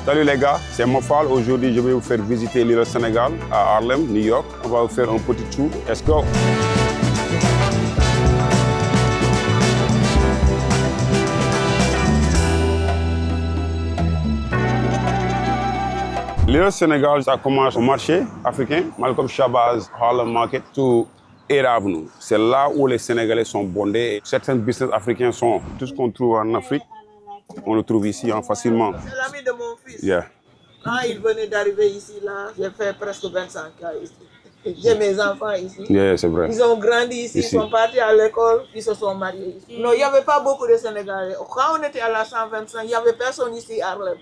Salut les gars, c'est Mofal. Aujourd'hui, je vais vous faire visiter l'île Sénégal à Harlem, New York. On va vous faire un petit tour. Let's go! L'île Sénégal, ça commence au marché africain, Malcolm Shabazz, Harlem Market, to Air Avenue. C'est là où les Sénégalais sont bondés. Certains business africains sont. Tout ce qu'on trouve en Afrique, on le trouve ici facilement. C'est l'ami de mon fils. Yeah. Quand il venait d'arriver ici, là, j'ai fait presque 25 ans ici. J'ai mes enfants ici. Yeah, c'est vrai. Ils ont grandi ici, ils sont partis à l'école, ils se sont mariés ici. Non, il n'y avait pas beaucoup de Sénégalais. Quand on était à la 125, il n'y avait personne ici à Harlem.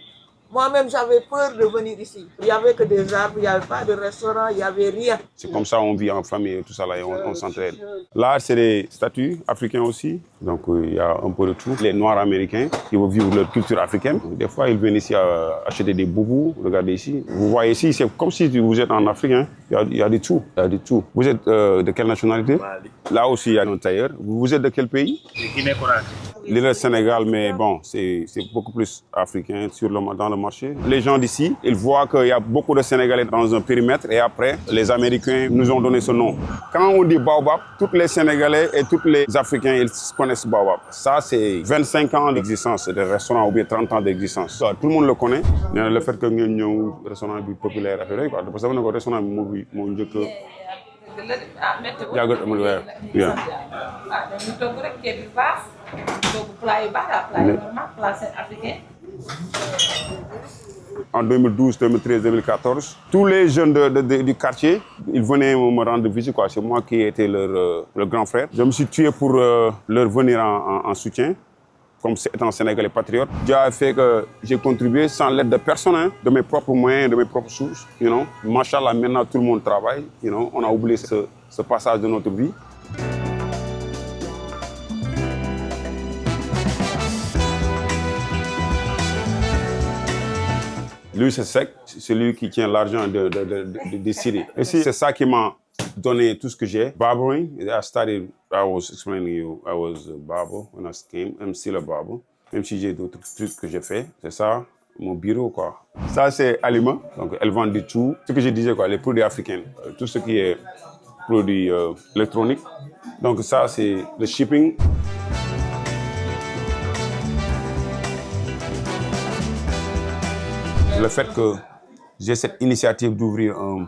Moi-même, j'avais peur de venir ici. Il n'y avait que des arbres, il n'y avait pas de restaurant, il n'y avait rien. C'est comme ça on vit en famille et tout ça là, et on s'entraide. Là, c'est des statues africains aussi. Donc, il y a un peu de tout. Les Noirs américains qui veulent vivre leur culture africaine. Des fois, ils viennent ici acheter des boubous. Regardez ici. Vous voyez ici, c'est comme si vous êtes en Afrique. Hein. Il y a de tout. Il y a de tout. Vous êtes de quelle nationalité? Mali. Là aussi, il y a un tailleur. Vous êtes de quel pays? Guinée-Conakry. L'île Sénégal, mais bon, c'est beaucoup plus africain dans le marché. Les gens d'ici, ils voient qu'il y a beaucoup de Sénégalais dans un périmètre et après, les Américains nous ont donné ce nom. Quand on dit Baobab, tous les Sénégalais et tous les Africains, ils connaissent Baobab. Ça, c'est 25 ans d'existence de restaurant ou bien 30 ans d'existence. Tout le monde le connaît. Le fait que nous un restaurant populaire, parce que le restaurant est en 2012, 2013, 2014, tous les jeunes du quartier, ils venaient me rendre visite. C'est moi qui étais leur grand frère. Je me suis tué pour leur venir en soutien, comme étant Sénégalais patriote. Dieu a fait que j'ai contribué sans l'aide de personne, hein, de mes propres moyens, de mes propres sources. Machallah, maintenant tout le monde travaille. On a oublié ce passage de notre vie. Lui, c'est Sec, c'est lui qui tient l'argent des cités. Et c'est ça qui m'a donné tout ce que j'ai. Barbering, I was explaining you, I was a barber when I came. I'm still a barber. Même si j'ai d'autres trucs que j'ai fait, c'est ça, mon bureau, quoi. Ça, c'est Alima. Donc, elle vend du tout. Ce que je disais, quoi, les produits africains. Tout ce qui est produits électroniques. Donc, ça, c'est le shipping. Le fait que j'ai cette initiative d'ouvrir un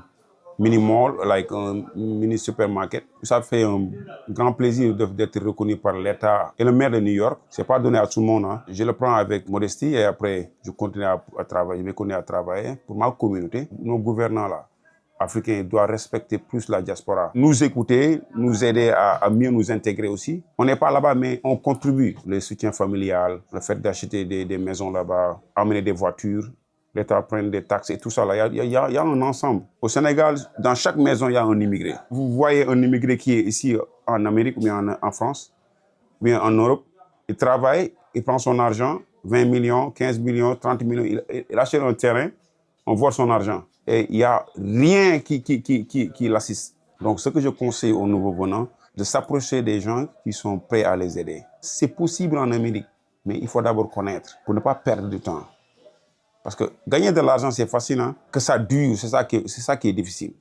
mini-mall, un mini-supermarket, ça fait un grand plaisir d'être reconnu par l'État et le maire de New York. Ce n'est pas donné à tout le monde. Hein. Je le prends avec modestie et après, je continue à travailler. Je vais continuer à travailler pour ma communauté. Nos gouvernants là, africains doivent respecter plus la diaspora. Nous écouter, nous aider à mieux nous intégrer aussi. On n'est pas là-bas, mais on contribue. Le soutien familial, le fait d'acheter des maisons là-bas, amener des voitures, l'État prend des taxes et tout ça. Là. Il y a un ensemble. Au Sénégal, dans chaque maison, il y a un immigré. Vous voyez un immigré qui est ici en Amérique ou bien en France, ou bien en Europe. Il travaille, il prend son argent, 20 millions, 15 millions, 30 millions. Il achète un terrain, on voit son argent. Et il n'y a rien qui l'assiste. Donc, ce que je conseille aux nouveaux venants, de s'approcher des gens qui sont prêts à les aider. C'est possible en Amérique, mais il faut d'abord connaître pour ne pas perdre du temps. Parce que gagner de l'argent, c'est facile, hein? Que ça dure, c'est ça qui est difficile.